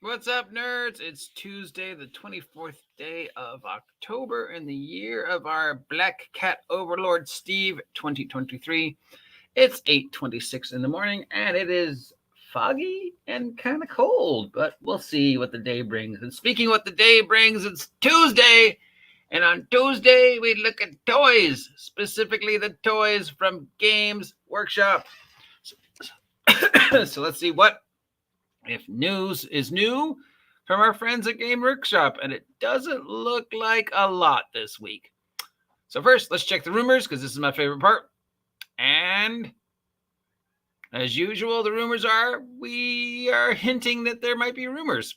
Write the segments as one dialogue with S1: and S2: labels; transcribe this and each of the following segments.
S1: What's up, nerds? It's Tuesday, the 24th day of October in the year of our Black Cat Overlord Steve 2023. It's 8:26 in the morning, and it is foggy and kind of cold, but we'll see what the day brings. And speaking of what the day brings, it's Tuesday, and on Tuesday, we look at toys, specifically the toys from Games Workshop. So let's see what if news is new from our friends at Game Workshop, and it doesn't look like a lot this week. So first, let's check the rumors, because this is my favorite part. And as usual, the rumors are, we are hinting that there might be rumors.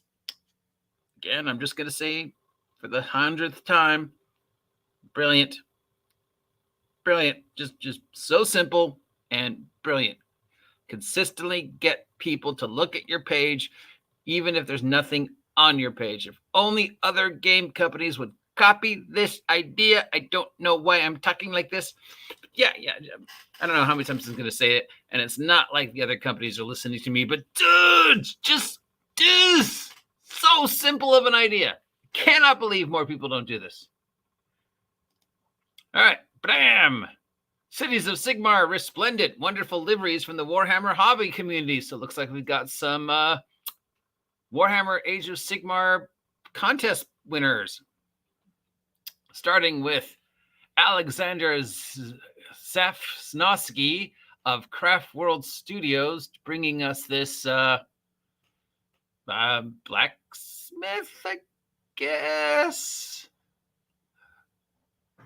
S1: Again, I'm just going to say for the 100th time, brilliant. Brilliant. Just so simple and brilliant. Consistently get people to look at your page, even if there's nothing on your page. If only other game companies would copy this idea. I don't know why I'm talking like this. Yeah. I don't know how many times I'm going to say it, and it's not like the other companies are listening to me, but dudes, just so simple of an idea. Cannot believe more people don't do this. All right, bam. Cities of Sigmar, resplendent, wonderful liveries from the Warhammer hobby community. So it looks like we've got some Warhammer Age of Sigmar contest winners. Starting with Alexander Safsnosky of Craft World Studios, bringing us this blacksmith, I guess.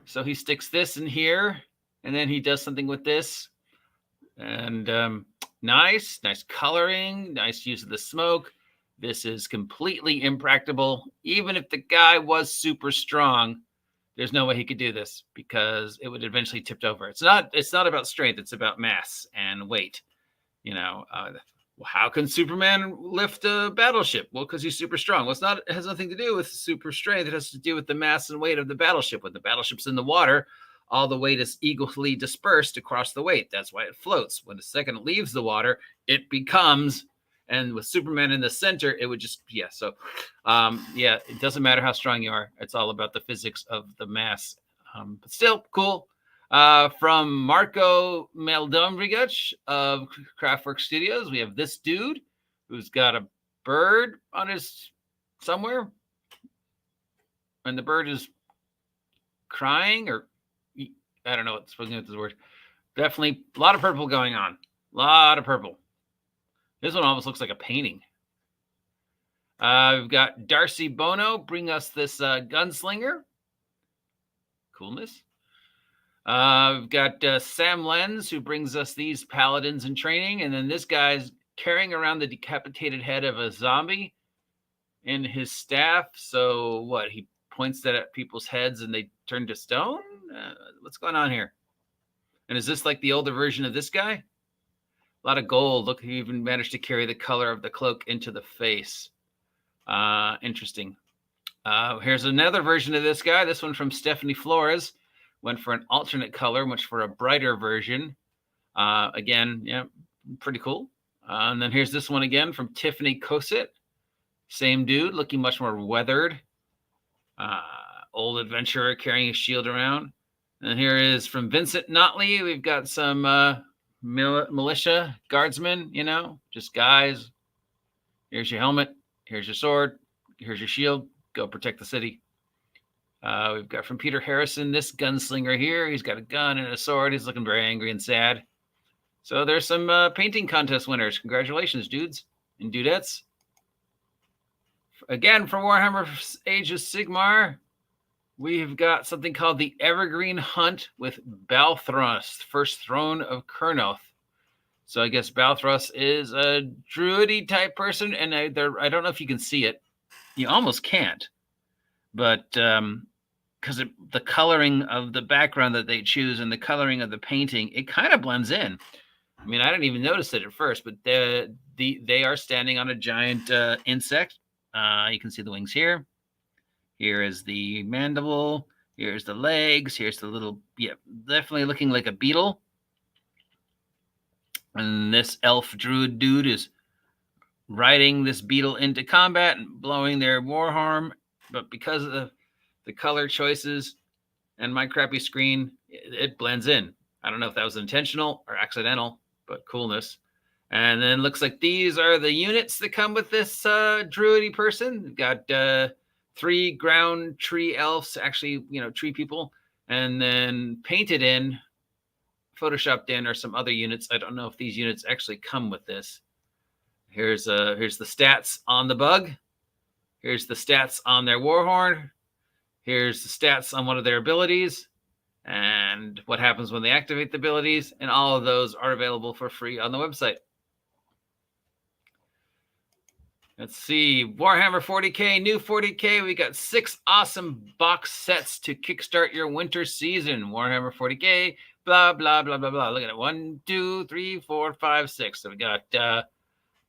S1: So he sticks this in here. And then he does something with this. And nice coloring, nice use of the smoke. This is completely impractical. Even if the guy was super strong, there's no way he could do this because it would eventually tip over. It's not about strength. It's about mass and weight. You know, how can Superman lift a battleship? Well, because he's super strong. Well, it has nothing to do with super strength. It has to do with the mass and weight of the battleship. When the battleship's in the water, all the weight is equally dispersed across the weight. That's why it floats. When the second it leaves the water, it becomes, and with Superman in the center, it would just, So, it doesn't matter how strong you are. It's all about the physics of the mass. But still, cool. From Marco Meldombrigach of Craftwork Studios, we have this dude who's got a bird on his somewhere. And the bird is crying, or I don't know what's supposed to be the word. Definitely a lot of purple going on. A lot of purple. This one almost looks like a painting. We've got Darcy Bono bring us this gunslinger. Coolness. We've got Sam Lenz, who brings us these paladins in training. And then this guy's carrying around the decapitated head of a zombie in his staff. So what? He points that at people's heads and they turn to stone? What's going on here? And is this like the older version of this guy? A lot of gold. Look, he even managed to carry the color of the cloak into the face. Interesting. Here's another version of this guy. This one from Stephanie Flores. Went for an alternate color, much for a brighter version. Again, pretty cool. And then here's this one again from Tiffany Cosett. Same dude, looking much more weathered. Old adventurer carrying a shield around. And here is from Vincent Notley. We've got some militia guardsmen, just guys. Here's your helmet. Here's your sword. Here's your shield. Go protect the city. We've got from Peter Harrison, this gunslinger here. He's got a gun and a sword. He's looking very angry and sad. So there's some painting contest winners. Congratulations, dudes and dudettes. Again, from Warhammer Age of Sigmar, we've got something called the Evergreen Hunt with Balthros, first throne of Kurnoth. So I guess Balthros is a druidy type person, and I don't know if you can see it. You almost can't, but because the coloring of the background that they choose and the coloring of the painting, it kind of blends in. I mean, I didn't even notice it at first, but they are standing on a giant insect. You can see the wings here. Here is the mandible. Here's the legs. Here's the little, definitely looking like a beetle. And this elf druid dude is riding this beetle into combat and blowing their war harm. But because of the color choices and my crappy screen, it blends in. I don't know if that was intentional or accidental, but coolness. And then looks like these are the units that come with this druidy person. We've got 3 ground tree elves, actually, tree people, and then painted in, photoshopped in, are some other units. I don't know if these units actually come with this. Here's the stats on the bug. Here's the stats on their warhorn. Here's the stats on one of their abilities and what happens when they activate the abilities. And all of those are available for free on the website. Let's see, Warhammer 40K, new 40K. We got 6 awesome box sets to kickstart your winter season. Warhammer 40K, blah, blah, blah, blah, blah. Look at it. 1, 2, 3, 4, 5, 6. So we got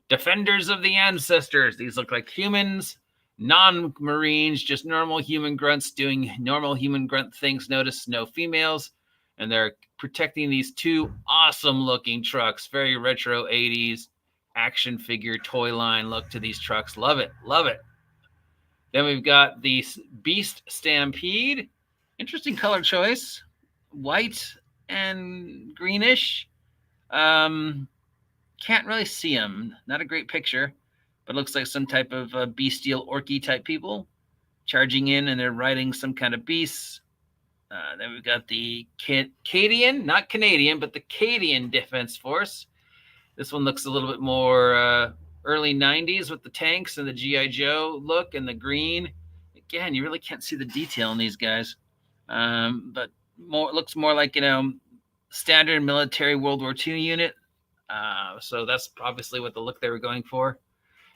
S1: Defenders of the Ancestors. These look like humans, non-marines, just normal human grunts doing normal human grunt things. Notice no females. And they're protecting these 2 awesome-looking trucks. Very retro 80s. Action figure toy line look to these trucks. Love it. Love it. Then we've got the Beast Stampede. Interesting color choice. White and greenish. Can't really see them. Not a great picture, but looks like some type of bestial orky type people charging in, and they're riding some kind of beasts. Then we've got the Cadian, not Canadian, but the Cadian Defense Force. This one looks a little bit more early 90s with the tanks and the G.I. Joe look and the green. Again, you really can't see the detail in these guys. But looks more like, standard military World War II unit. So that's obviously what the look they were going for.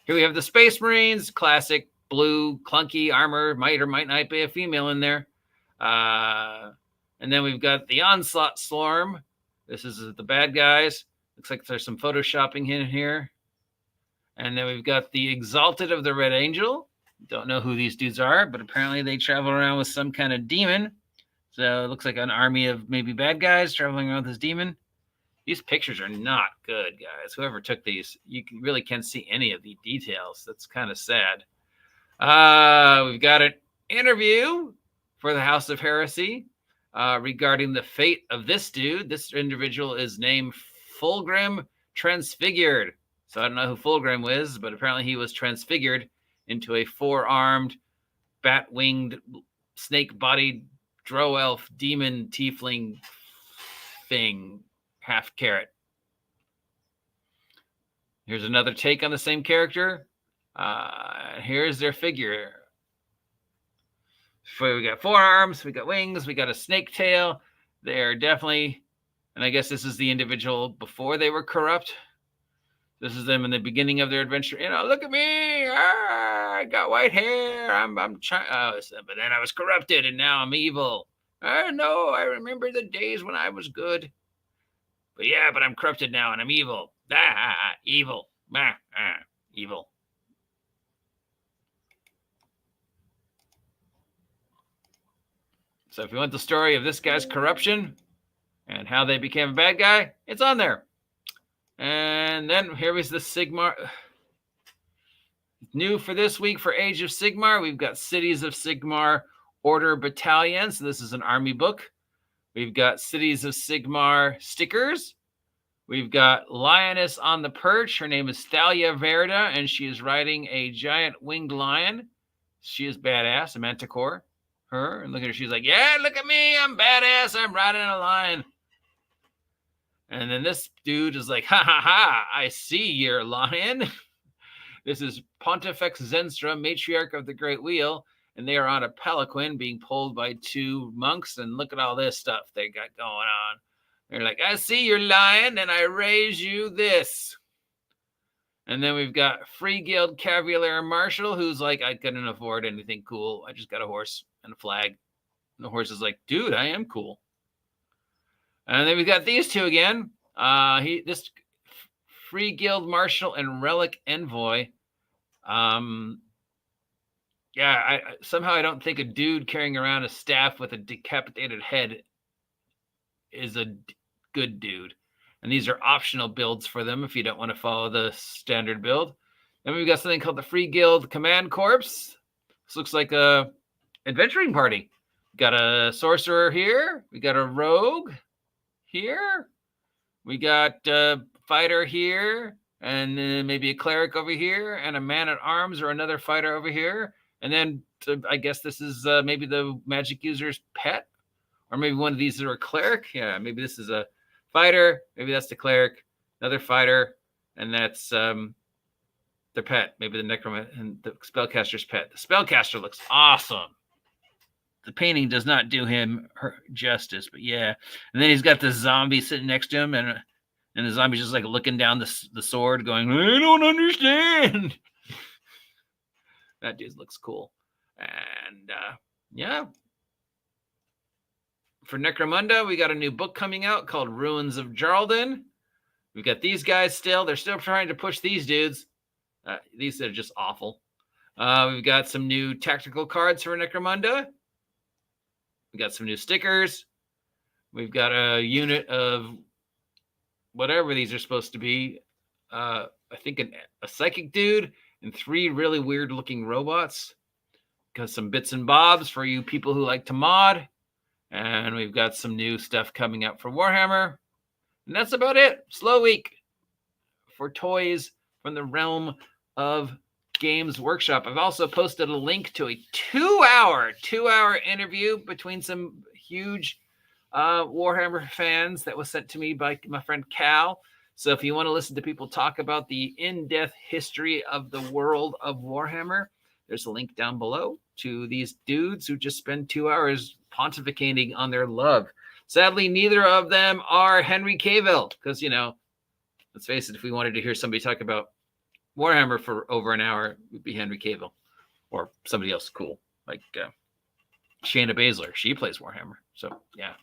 S1: Here we have the Space Marines, classic blue, clunky armor, might or might not be a female in there. And then we've got the Onslaught Swarm. This is the bad guys. Looks like there's some photoshopping in here. And then we've got the Exalted of the Red Angel. Don't know who these dudes are, but apparently they travel around with some kind of demon. So it looks like an army of maybe bad guys traveling around with this demon. These pictures are not good, guys. Whoever took these, you really can't see any of the details. That's kind of sad. We've got an interview for the House of Heresy regarding the fate of this dude. This individual is named Fulgrim Transfigured. So I don't know who Fulgrim is, but apparently he was transfigured into a 4-armed, bat-winged, snake-bodied, drow-elf, demon, tiefling thing, half carrot. Here's another take on the same character. Here's their figure. So we got 4 arms, we got wings, we got a snake tail. They're definitely... And I guess this is the individual before they were corrupt. This is them in the beginning of their adventure. Look at me. I got white hair. I'm trying. But then I was corrupted and now I'm evil. No, I remember the days when I was good. But yeah, but I'm corrupted now and I'm evil. Evil. Evil. So if you want the story of this guy's corruption and how they became a bad guy, it's on there. And then here is the Sigmar. New for this week for Age of Sigmar, we've got Cities of Sigmar Order Battalion. So this is an army book. We've got Cities of Sigmar stickers. We've got Lioness on the Perch. Her name is Thalia Verda, and she is riding a giant winged lion. She is badass, a manticore. Her, and look at her. She's like, yeah, look at me. I'm badass. I'm riding a lion. And then this dude is like, ha, ha, ha. I see your lion. This is Pontifex Zenstra, Matriarch of the Great Wheel. And they are on a palanquin being pulled by 2 monks. And look at all this stuff they got going on. They're like, I see your lion, and I raise you this. And then we've got Free Guild Cavalier Marshal, who's like, I couldn't afford anything cool. I just got a horse and a flag. And the horse is like, dude, I am cool. And then we've got these 2 again. This Free Guild Marshal and Relic Envoy. Somehow I don't think a dude carrying around a staff with a decapitated head is a good dude. And these are optional builds for them if you don't want to follow the standard build. Then we've got something called the Free Guild Command Corps. This looks like a adventuring party. Got a sorcerer here. We got a rogue here. We got a fighter here, and then maybe a cleric over here, and a man-at-arms or another fighter over here. And then I guess this is maybe the magic user's pet, or maybe one of these are a cleric. Yeah, maybe this is a fighter. Maybe that's the cleric, another fighter, and that's their pet. Maybe the necromancer and the spellcaster's pet. The spellcaster looks awesome. The painting does not do him justice, but yeah. And then he's got the zombie sitting next to him, and the zombie's just like looking down the sword, going, "I don't understand." That dude looks cool. And yeah. For Necromunda, we got a new book coming out called Ruins of Jarldin. We've got these guys still. They're still trying to push these dudes. These are just awful. We've got some new tactical cards for Necromunda. We got some new stickers. We've got a unit of whatever these are supposed to be. I think a psychic dude and 3 really weird looking robots. Got some bits and bobs for you people who like to mod. And we've got some new stuff coming up for Warhammer. And that's about it. Slow week for toys from the realm of Games Workshop. I've also posted a link to a 2-hour interview between some huge Warhammer fans that was sent to me by my friend Cal. So if you want to listen to people talk about the in-depth history of the world of Warhammer, there's a link down below to these dudes who just spend 2 hours pontificating on their love. Sadly, neither of them are Henry Cavill, because, you know, let's face it, if we wanted to hear somebody talk about Warhammer for over an hour, it would be Henry Cavill or somebody else cool, like Shayna Baszler. She plays Warhammer. So, yeah.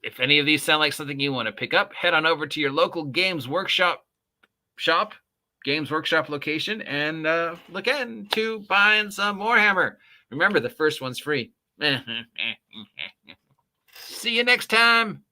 S1: If any of these sound like something you want to pick up, head on over to your local Games Workshop location, and look into buying some Warhammer. Remember, the first one's free. See you next time.